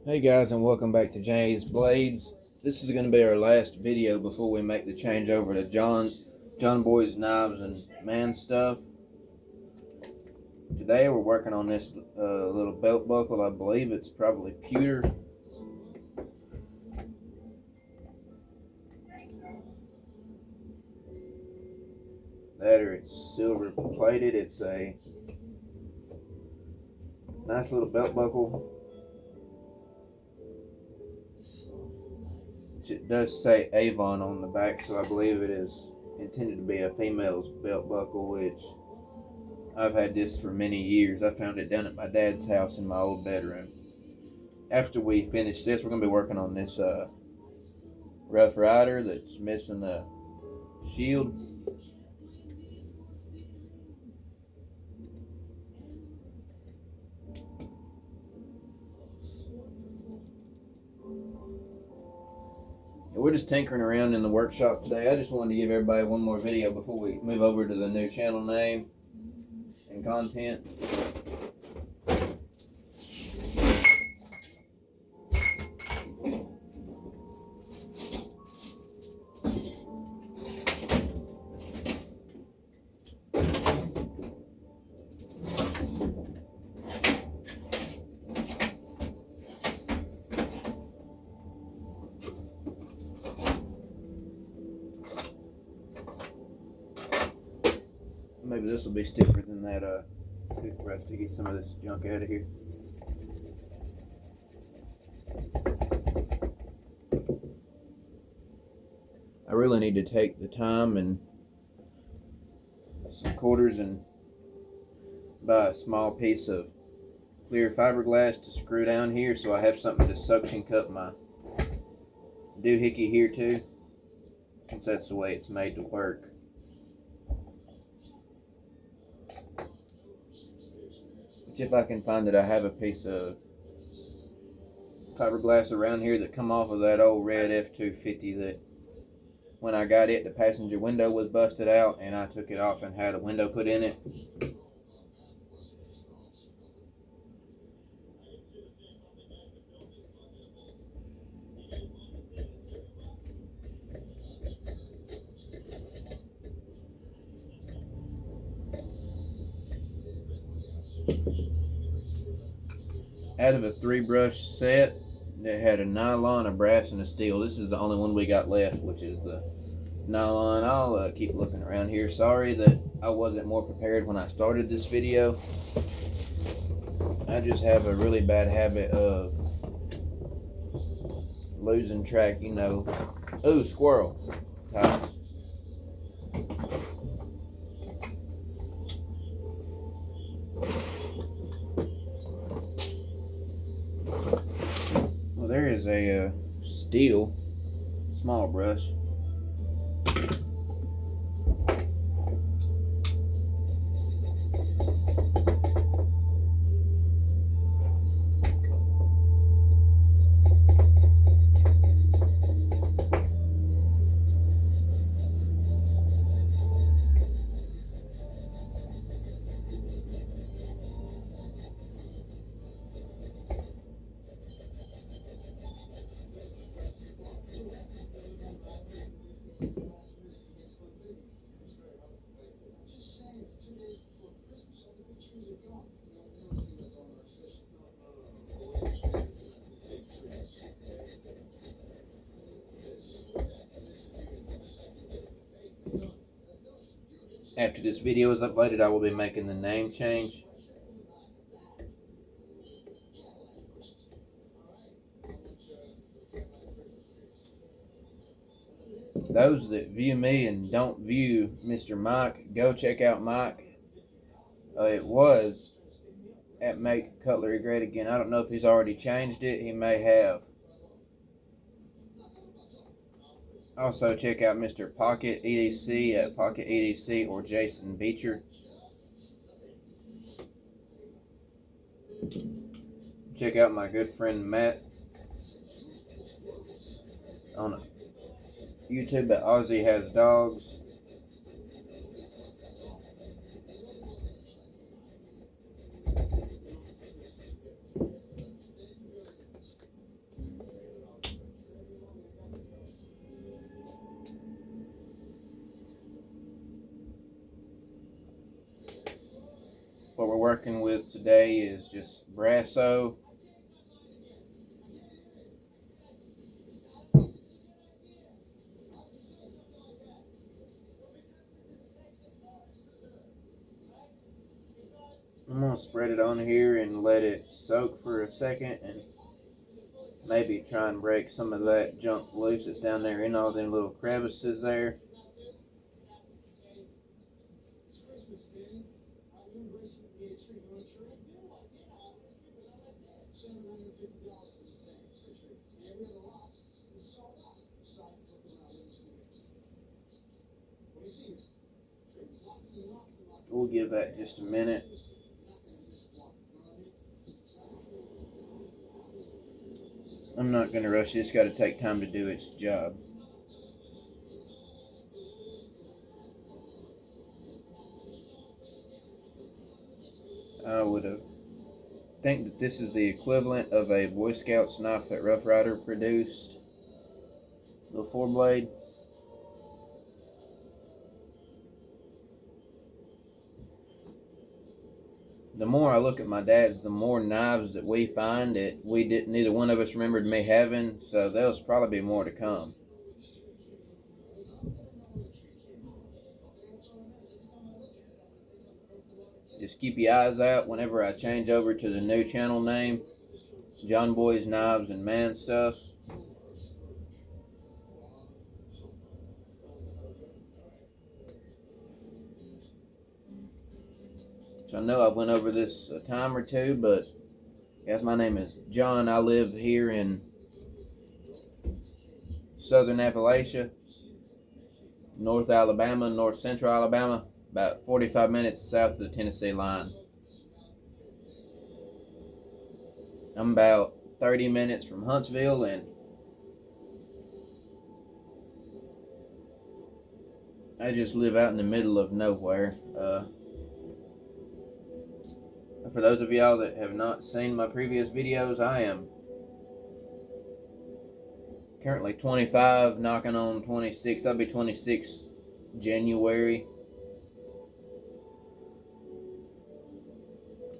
Hey guys, and welcome back to Jay's Blades. This is going to be our last video before we make the change over to John Boy's Knives and Man Stuff. Today we're working on this little belt buckle. I believe it's probably pewter. That or it's silver plated. It's a nice little belt buckle. It does say Avon on the back, so I believe it is intended to be a female's belt buckle, which I've had this for many years. I found it down at my dad's house in my old bedroom. After we finish this, we're going to be working on this Rough Rider that's missing the shield. We're just tinkering around in the workshop today. I just wanted to give everybody one more video before we move over to the new channel name and content. Maybe this will be stiffer than that toothbrush to get some of this junk out of here. I really need to take the time and some quarters and buy a small piece of clear fiberglass to screw down here so I have something to suction cup my doohickey here too, since that's the way it's made to work. If I can find it, I have a piece of fiberglass around here that come off of that old red F-250 that when I got it, the passenger window was busted out and I took it off and had a window put in it. Out of a 3-brush set that had a nylon, a brass, and a steel, this is the only one we got left, which is the nylon. I'll keep looking around here. Sorry that I wasn't more prepared when I started this video. I just have a really bad habit of losing track, you know. Ooh, squirrel. Well, there is a steel small brush. After this video is uploaded, I will be making the name change. Those that view me and don't view Mr. Mike, go check out Mike. It was at Make Cutlery Great Again. I don't know if he's already changed it. He may have. Also, check out Mr. Pocket EDC at Pocket EDC or Jason Beecher. Check out my good friend Matt on YouTube at Ozzy Has Dogs. What we're working with today is just Brasso. I'm going to spread it on here and let it soak for a second and maybe try and break some of that junk loose that's down there in all them little crevices there. We'll give that just a minute. I'm not going to rush it. It's got to take time to do its job. I would think that this is the equivalent of a Boy Scout's knife that Rough Rider produced. Little 4-blade. The more I look at my dad's, the more knives that we find that neither one of us remembered me having, so there's probably more to come. Just keep your eyes out whenever I change over to the new channel name, John Boy's Knives and Man Stuff. So I know I've went over this a time or two, but guys, my name is John. I live here in Southern Appalachia, North Alabama, North Central Alabama, about 45 minutes south of the Tennessee line. I'm about 30 minutes from Huntsville, and I just live out in the middle of nowhere. For those of y'all that have not seen my previous videos, I am currently 25, knocking on 26. I'll be 26 January.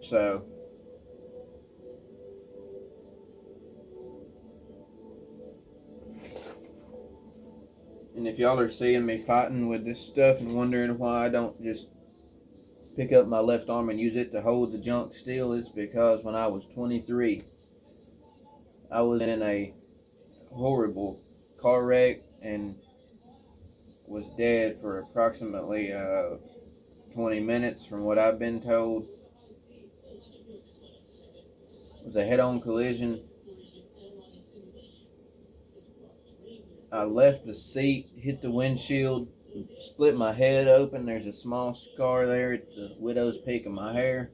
So, and if y'all are seeing me fighting with this stuff and wondering why I don't just pick up my left arm and use it to hold the junk still, it's because when I was 23, I was in a horrible car wreck and was dead for approximately 20 minutes from what I've been told. It was a head-on collision. I left the seat, hit the windshield, split my head open. There's a small scar there at the widow's peak of my hair.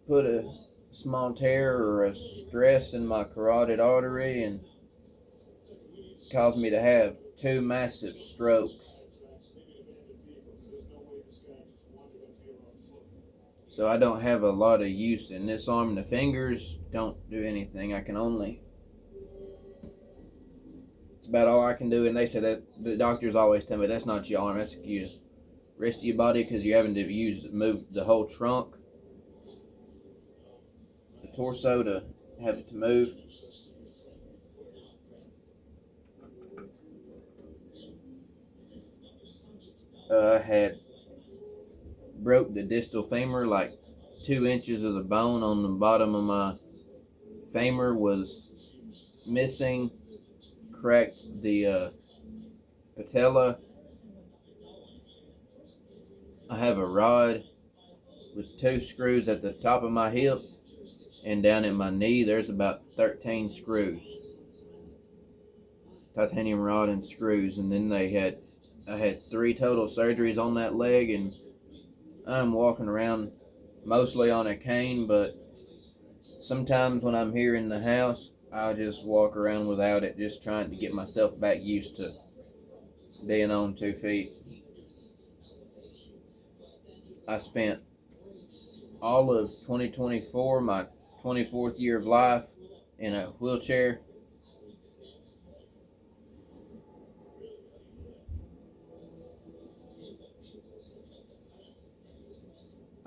Put a small tear or a stress in my carotid artery and caused me to have 2 massive strokes. So I don't have a lot of use in this arm. The fingers don't do anything. I can only, it's about all I can do. And they said that the doctors always tell me that's not your arm, that's your rest of your body, because you're having to move the whole trunk, the torso, to have it to move. I had broke the distal femur, like 2 inches of the bone on the bottom of my femur was missing, cracked the patella. I have a rod with 2 screws at the top of my hip, and down at my knee there's about 13 screws, titanium rod and screws. And then I had 3 total surgeries on that leg, and I'm walking around mostly on a cane, but sometimes when I'm here in the house, I'll just walk around without it, just trying to get myself back used to being on 2 feet. I spent all of 2024, my 24th year of life, in a wheelchair.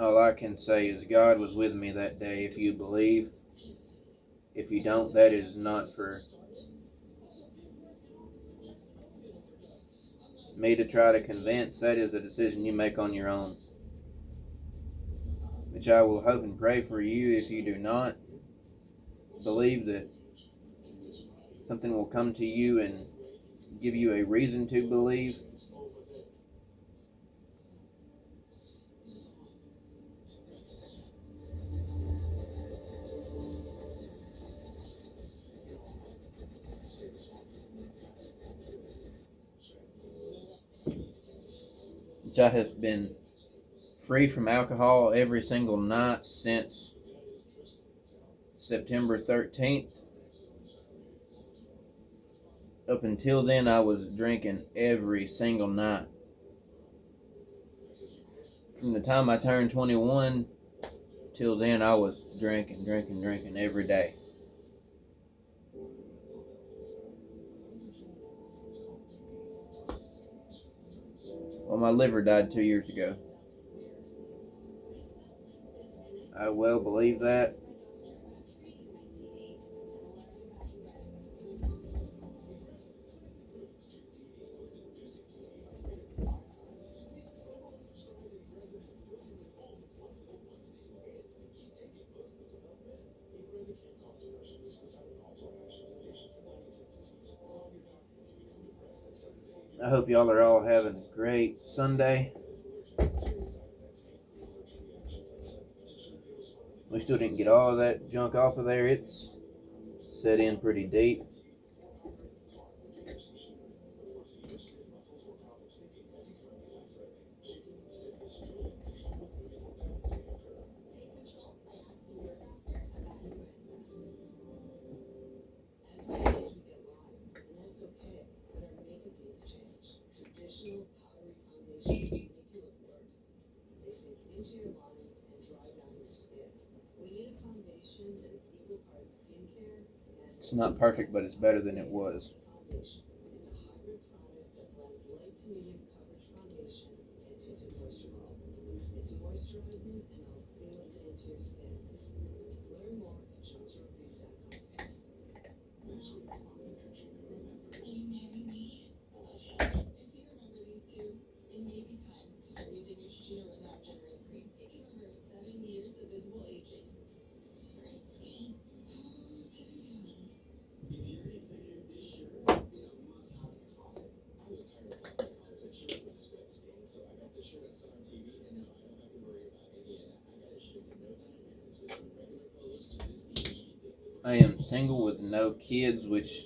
All I can say is God was with me that day. If you believe, if you don't, that is not for me to try to convince. That is a decision you make on your own. Which I will hope and pray for you. If you do not believe, that something will come to you and give you a reason to believe. Which I have been free from alcohol every single night since September 13th. Up until then, I was drinking every single night. From the time I turned 21 till then, I was drinking every day. Well, my liver died 2 years ago. I well believe that. I hope y'all are all having a great Sunday. We still didn't get all of that junk off of there. It's set in pretty deep. It's not perfect, but it's better than it was. I am single with no kids, which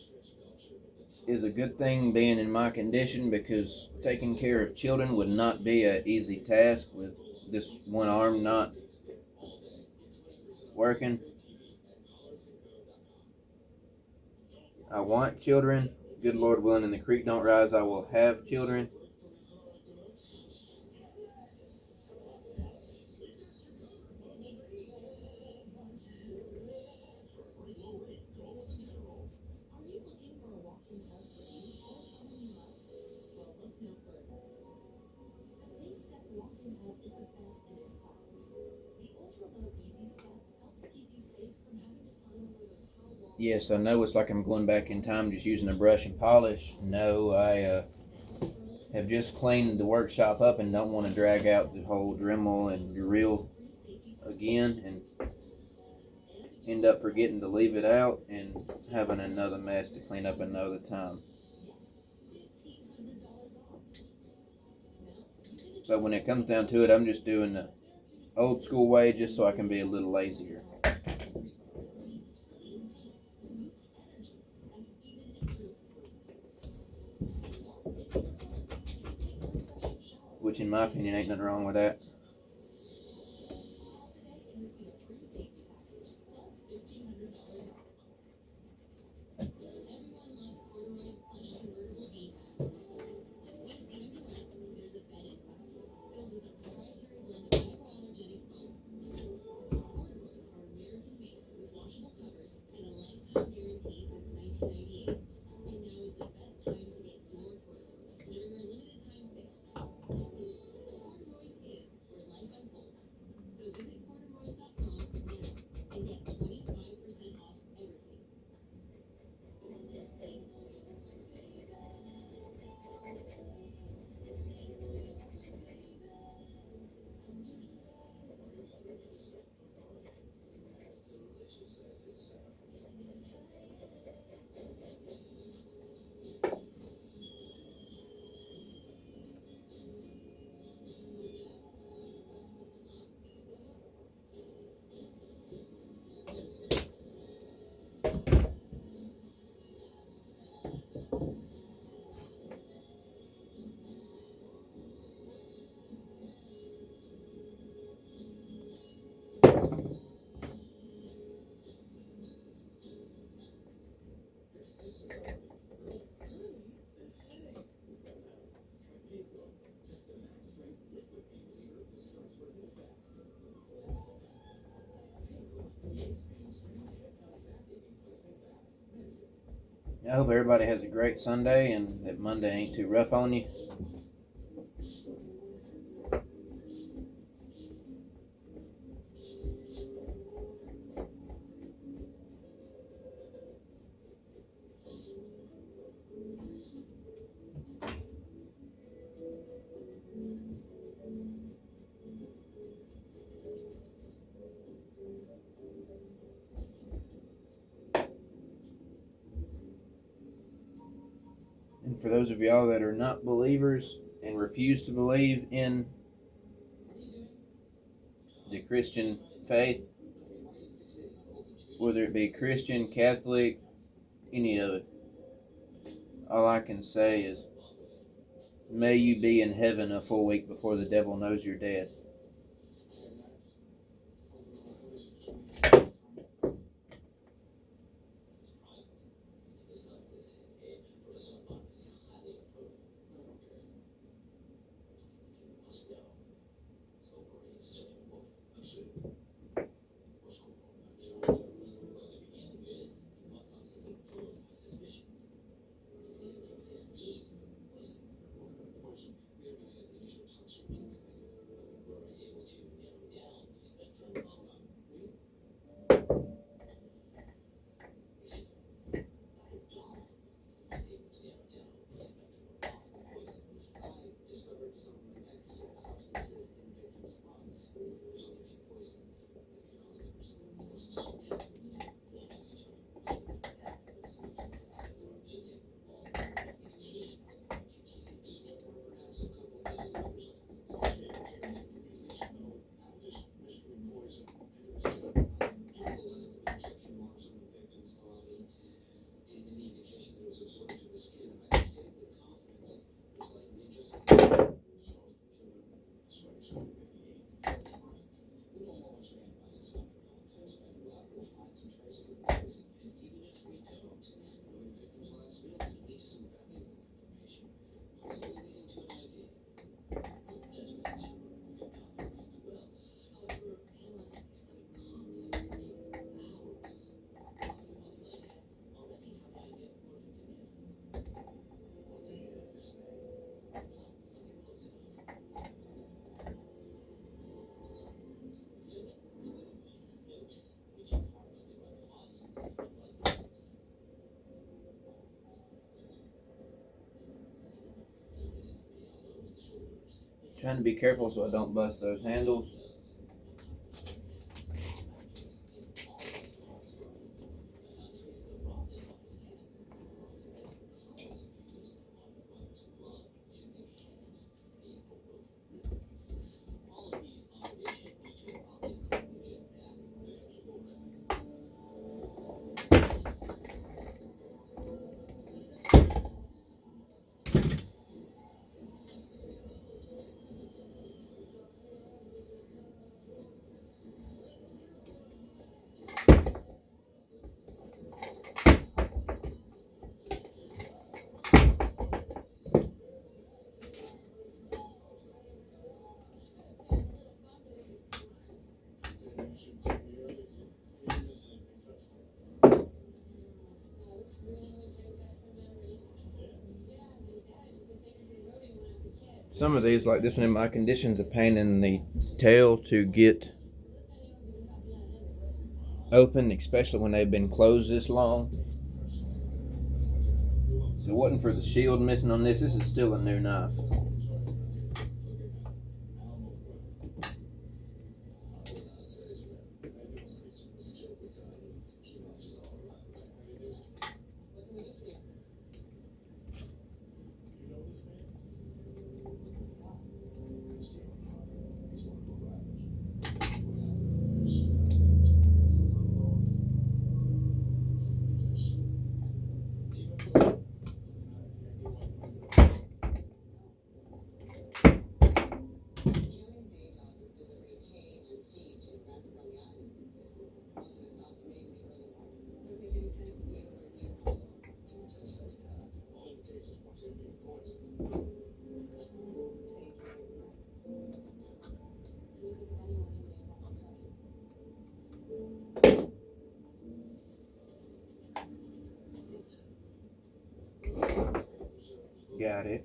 is a good thing being in my condition, because taking care of children would not be an easy task with this one arm not working. I want children. Good Lord willing, and the creek don't rise, I will have children. Yes, I know it's like I'm going back in time just using a brush and polish. No, I have just cleaned the workshop up and don't want to drag out the whole Dremel and drill again and end up forgetting to leave it out and having another mess to clean up another time. So when it comes down to it, I'm just doing the old school way just so I can be a little lazier. Which in my opinion ain't nothing wrong with that. I hope everybody has a great Sunday and that Monday ain't too rough on you. And for those of y'all that are not believers and refuse to believe in the Christian faith, whether it be Christian, Catholic, any of it, all I can say is, may you be in heaven a full week before the devil knows you're dead. Trying to be careful so I don't bust those handles. Some of these, like this one in my condition's a pain in the tail to get open, especially when they've been closed this long. If it wasn't for the shield missing on this is still a new knife. got it.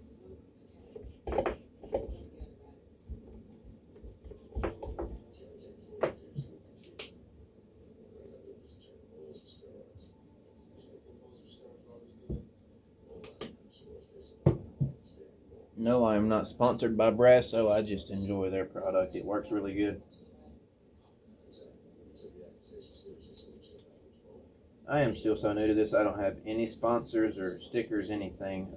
No, I am not sponsored by Brasso. I just enjoy their product. It works really good. I am still so new to this. I don't have any sponsors or stickers, anything.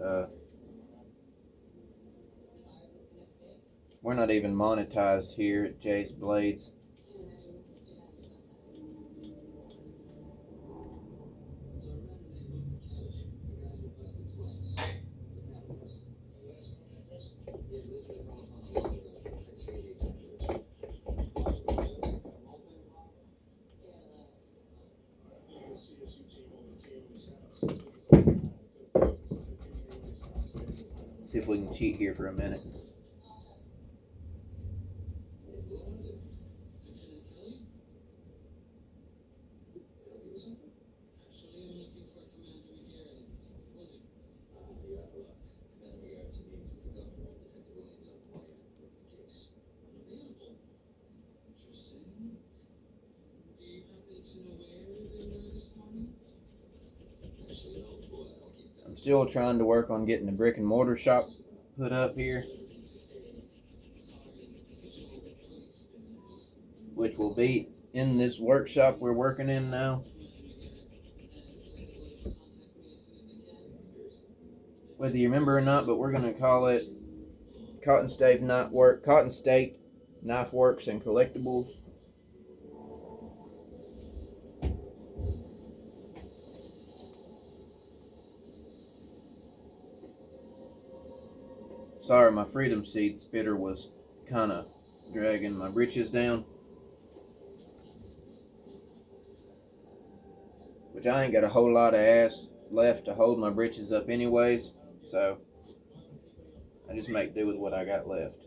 We're not even monetized here at Jay's Blades. See if we can cheat here for a minute. I'm still trying to work on getting the brick and mortar shop put up here, which will be in this workshop we're working in now. Whether you remember or not, but we're going to call it Cotton State Knife Works and Collectibles. Sorry, my Freedom Seed spitter was kind of dragging my britches down. Which I ain't got a whole lot of ass left to hold my britches up anyways. So I just make do with what I got left.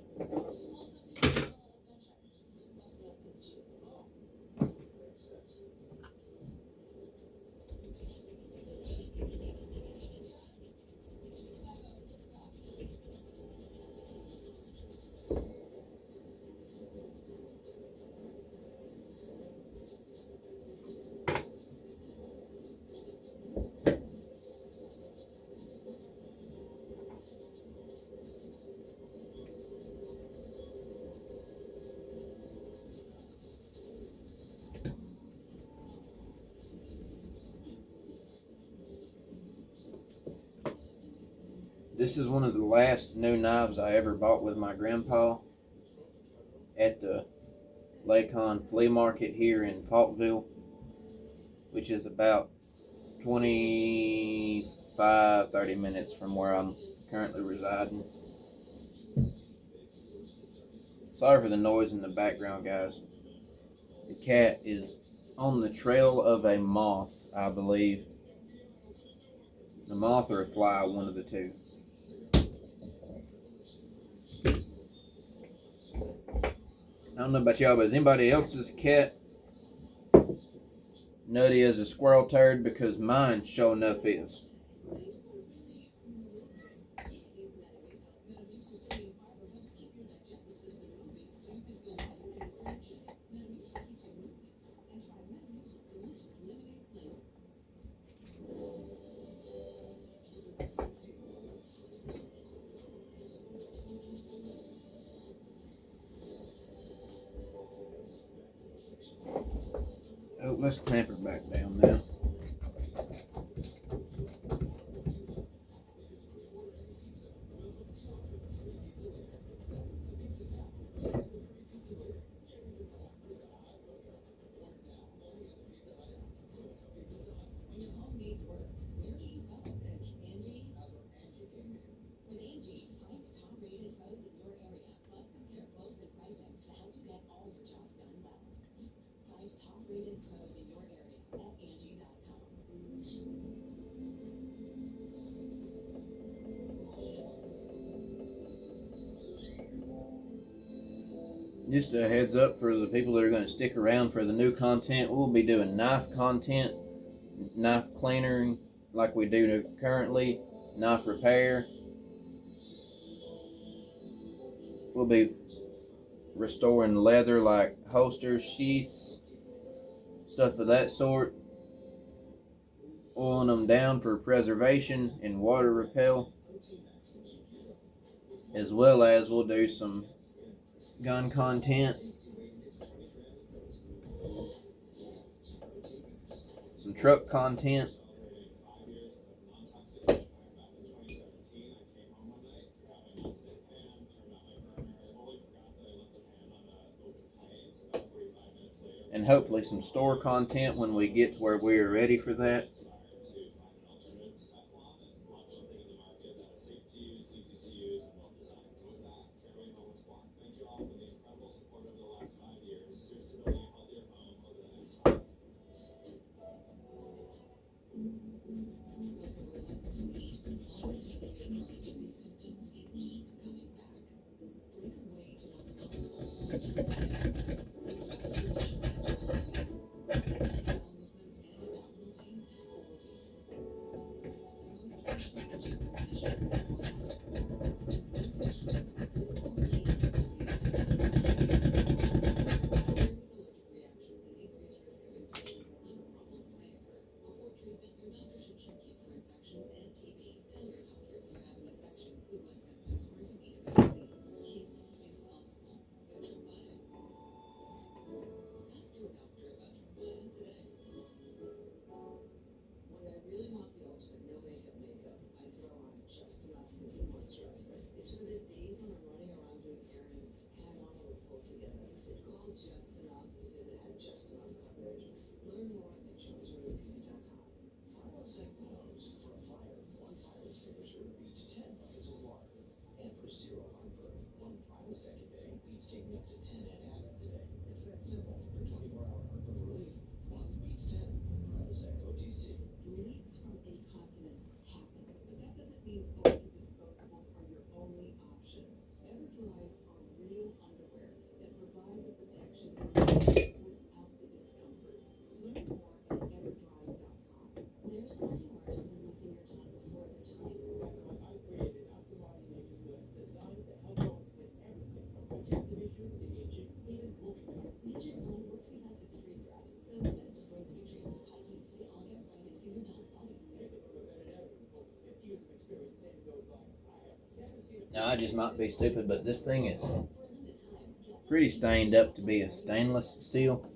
This is one of the last new knives I ever bought with my grandpa at the Lakon Flea Market here in Falkville, which is about 25-30 minutes from where I'm currently residing. Sorry for the noise in the background, guys. The cat is on the trail of a moth, I believe. A moth or a fly, one of the two. I don't know about y'all, but is anybody else's cat nutty as a squirrel turd? Because mine sure enough is. Oh, let's clamp her back down now. Just a heads up for the people that are going to stick around for the new content. We'll be doing knife content, knife cleaning like we do currently, knife repair, We'll be restoring leather like holsters, sheaths, stuff of that sort. Oiling them down for preservation and water repel. As well as we'll do some gun content, some truck content. And hopefully some store content when we get to where we are ready for that. Now, I just might be stupid, but this thing is pretty stained up to be a stainless steel.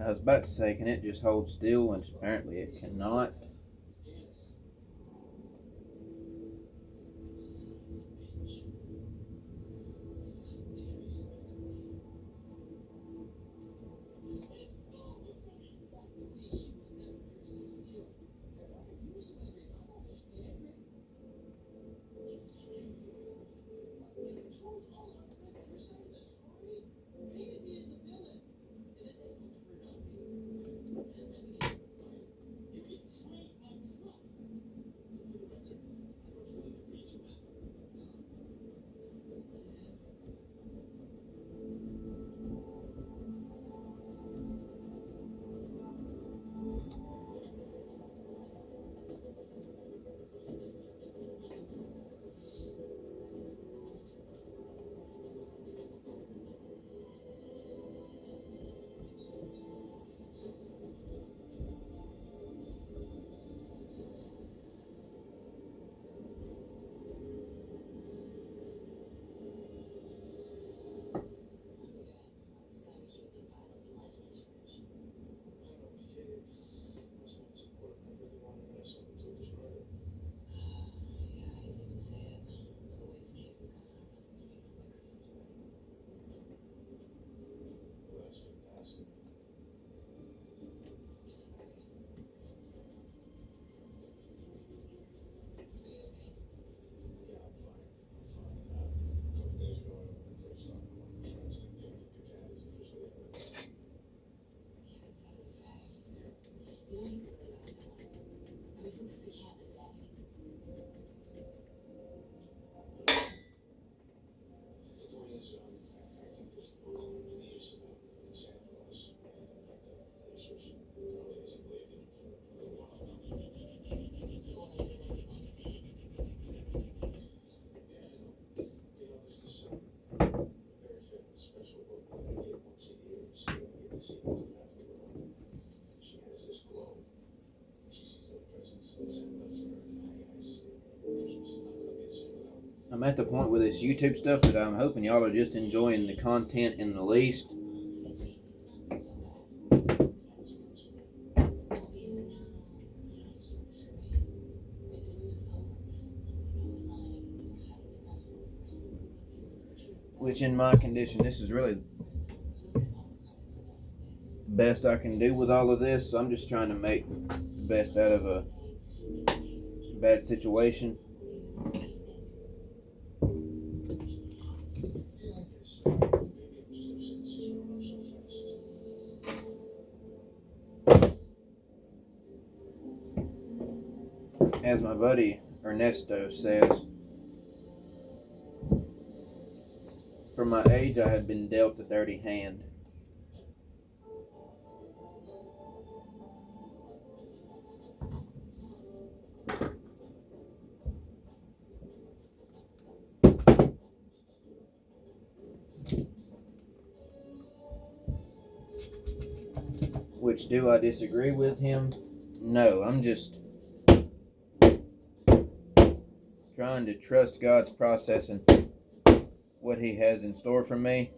I was about to say, can it just hold still? And apparently it cannot. I'm at the point with this YouTube stuff that I'm hoping y'all are just enjoying the content in the least. Which in my condition, this is really the best I can do with all of this. So I'm just trying to make the best out of a bad situation. As my buddy Ernesto says, for my age, I had been dealt a dirty hand. Which, do I disagree with him? No, I'm just trying to trust God's process and what He has in store for me.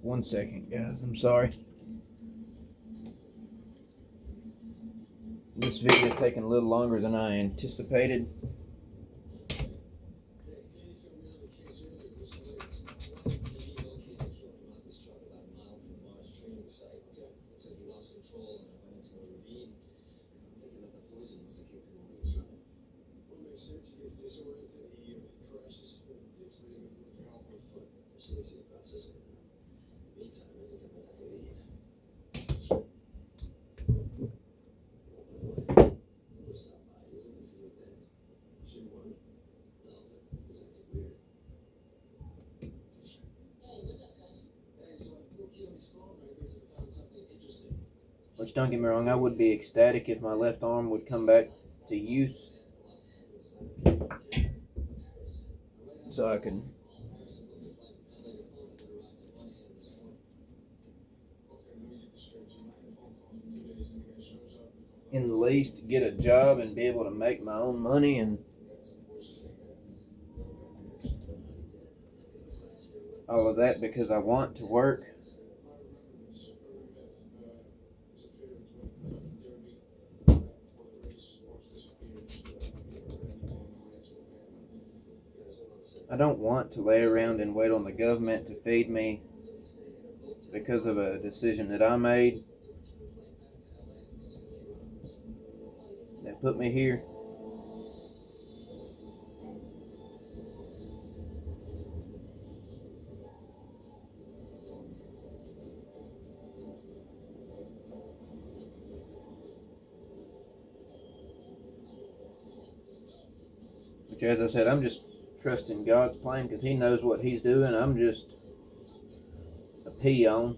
One second, guys. I'm sorry. This video is taking a little longer than I anticipated. Which, don't get me wrong, I would be ecstatic if my left arm would come back to use, so I can in the least get a job and be able to make my own money and all of that because I want to work. I don't want to lay around and wait on the government to feed me because of a decision that I made that put me here. Which, as I said, I'm just trusting God's plan because He knows what He's doing. I'm just a peon.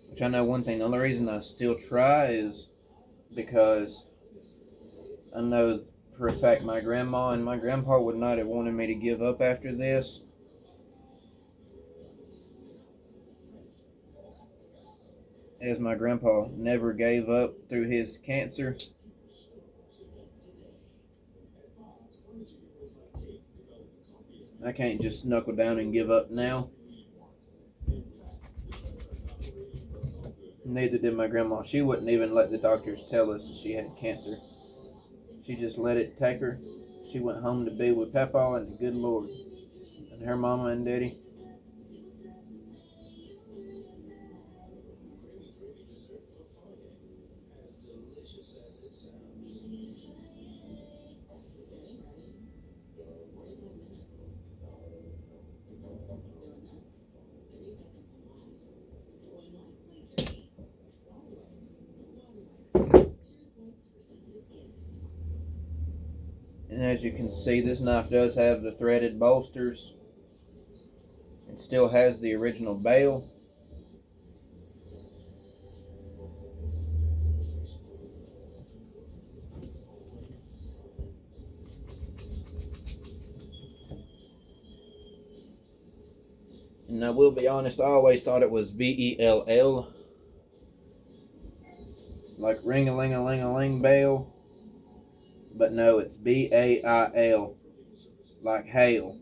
Which I know one thing, the only reason I still try is because I know for a fact my grandma and my grandpa would not have wanted me to give up after this. As my grandpa never gave up through his cancer. I can't just knuckle down and give up now. Neither did my grandma. She wouldn't even let the doctors tell us that she had cancer. She just let it take her. She went home to be with Papa and the good Lord. And her mama and daddy. And as you can see, this knife does have the threaded bolsters. It still has the original bail. And I will be honest, I always thought it was B-E-L-L. Like ring-a-ling-a-ling-a-ling bail. But no, it's B-A-I-L. Like hail.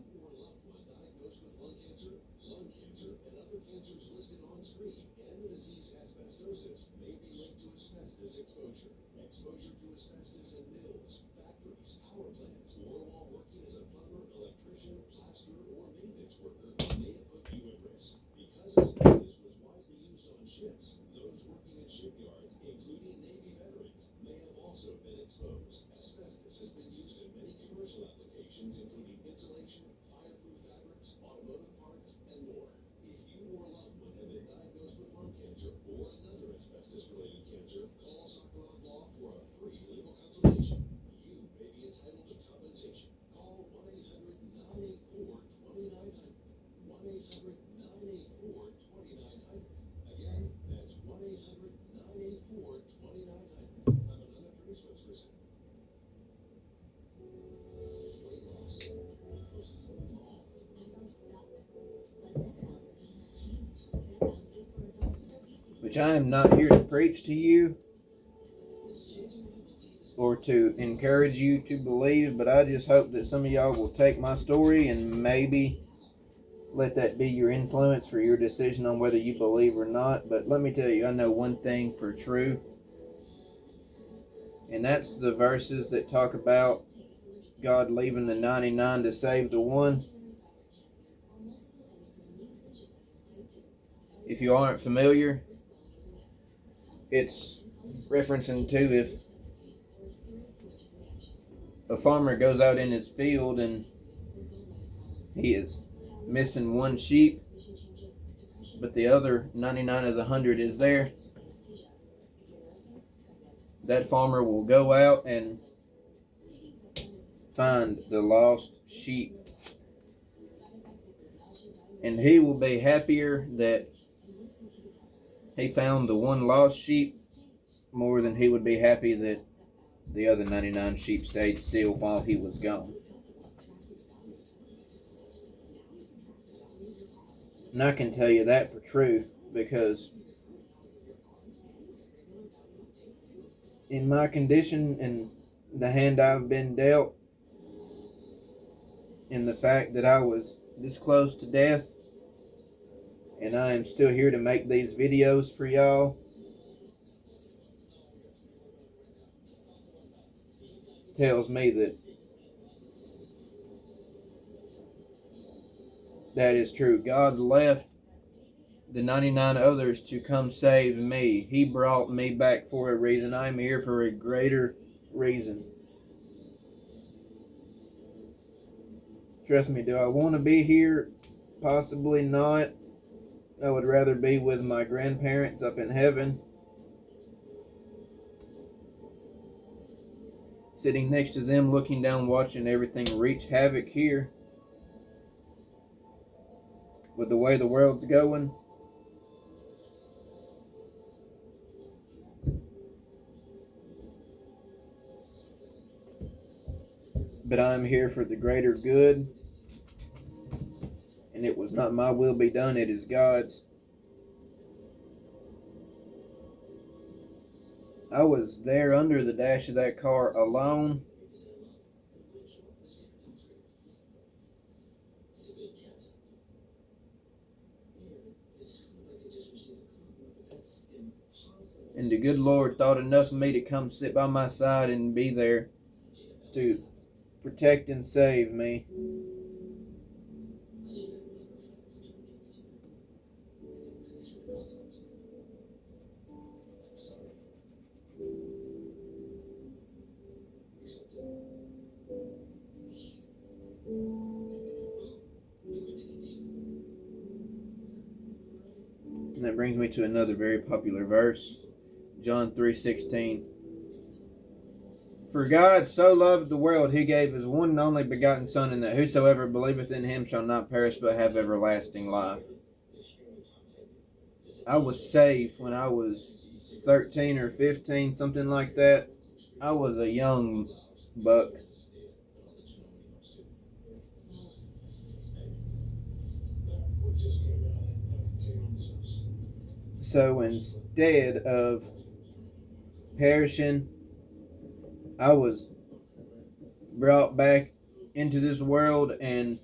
Which I am not here to preach to you or to encourage you to believe, but I just hope that some of y'all will take my story and maybe let that be your influence for your decision on whether you believe or not. But let me tell you, I know one thing for true, and that's the verses that talk about God leaving the 99 to save the one. If you aren't familiar, it's referencing to if a farmer goes out in his field and he is missing one sheep, but the other 99 of the 100 is there. That farmer will go out and find the lost sheep. And he will be happier that he found the one lost sheep more than he would be happy that the other 99 sheep stayed still while he was gone. And I can tell you that for truth, because in my condition and the hand I've been dealt, and the fact that I was this close to death, and I am still here to make these videos for y'all, tells me that that is true. God left the 99 others to come save me. He brought me back for a reason. I'm here for a greater reason. Trust me, do I want to be here? Possibly not. I would rather be with my grandparents up in heaven, sitting next to them, looking down, watching everything wreak havoc here. With the way the world's going, but I'm here for the greater good, and it was not my will be done, it is God's. I was there under the dash of that car alone. And the good Lord thought enough of me to come sit by my side and be there to protect and save me. And that brings me to another very popular verse, John 3:16. For God so loved the world, he gave his one and only begotten Son, and that whosoever believeth in him shall not perish but have everlasting life. I was saved when I was 13 or 15, something like that. I was a young buck. So instead of perishing, I was brought back into this world, and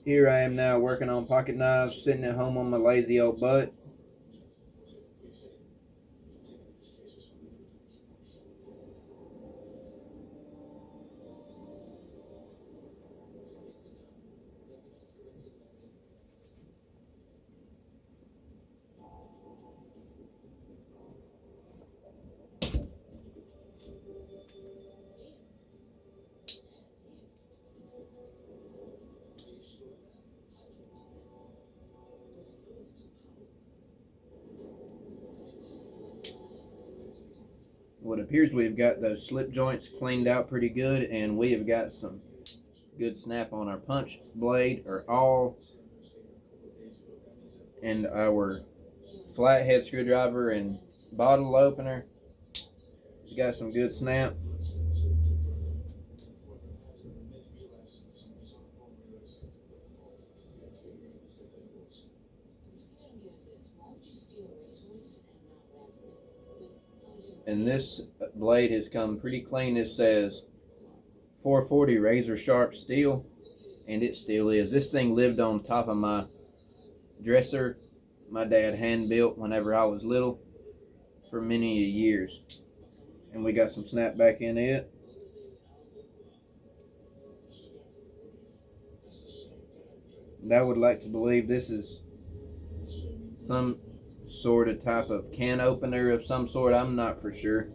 here I am now working on pocket knives, sitting at home on my lazy old butt. What appears we've got those slip joints cleaned out pretty good, and we have got some good snap on our punch blade or awl, and our flathead screwdriver and bottle opener. It's got some good snap. And this blade has come pretty clean. It says 440 razor sharp steel, and it still is. This thing lived on top of my dresser my dad hand built whenever I was little for many years, and we got some snap back in it. And I would like to believe this is some sort of type of can opener of some sort. I'm not for sure,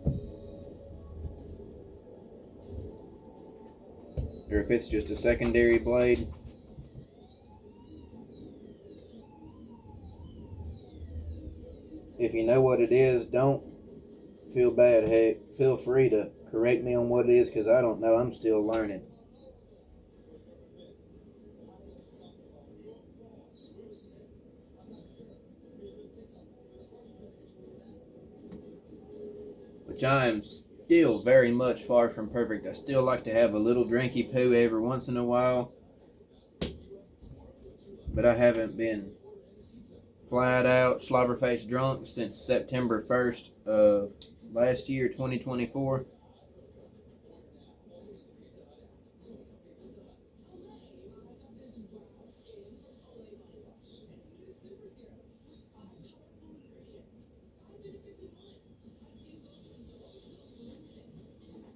or if it's just a secondary blade. If you know what it is, don't feel bad, hey, feel free to correct me on what it is, because I don't know. I'm still learning. Which I am still very much far from perfect. I still like to have a little drinky poo every once in a while, but I haven't been flat out slobberface drunk since September 1st of last year, 2024.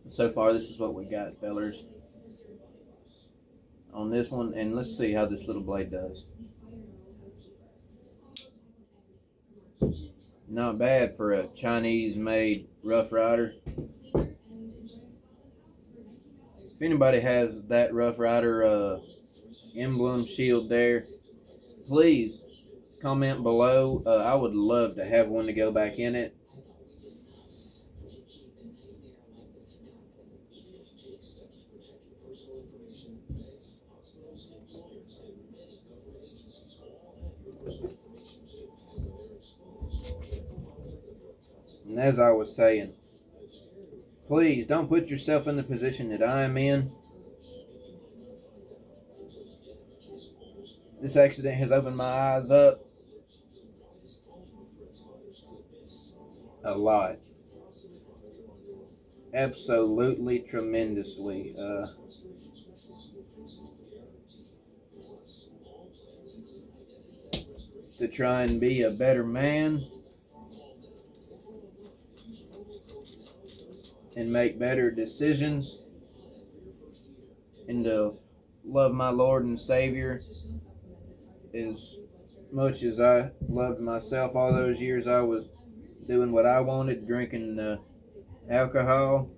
So far, this is what we got, fellers, on this one, and let's see how this little blade does. Not bad for a Chinese-made Rough Rider. If anybody has that Rough Rider emblem shield there, please comment below. I would love to have one to go back in it. And as I was saying, please don't put yourself in the position that I am in. This accident has opened my eyes up a lot. Absolutely tremendously. To try and be a better man and make better decisions, and to love my Lord and Savior as much as I loved myself all those years I was doing what I wanted, drinking alcohol,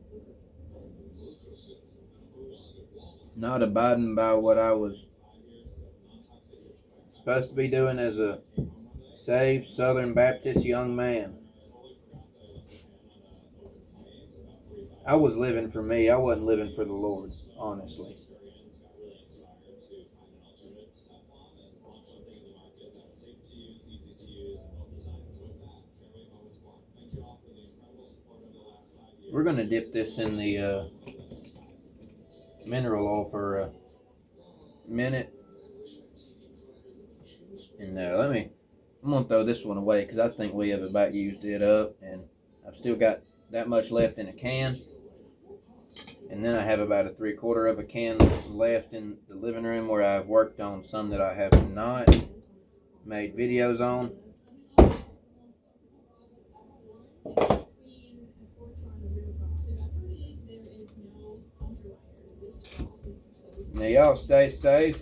not abiding by what I was supposed to be doing as a saved Southern Baptist young man. I was living for me. I wasn't living for the Lord, honestly. We're going to dip this in the mineral oil for a minute. And I'm going to throw this one away because I think we have about used it up. And I've still got that much left in a can. And then I have about a 3/4 of a can left in the living room where I've worked on some that I have not made videos on. Now y'all stay safe,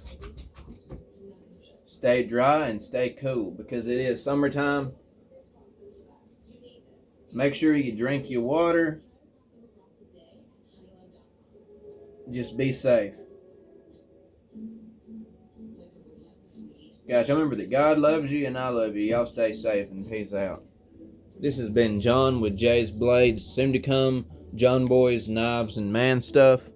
stay dry, and stay cool because it is summertime. Make sure you drink your water. Just be safe. Guys, remember that God loves you and I love you. Y'all stay safe and peace out. This has been John with Jay's Blades. Soon to come, John Boy's Knives and Man Stuff.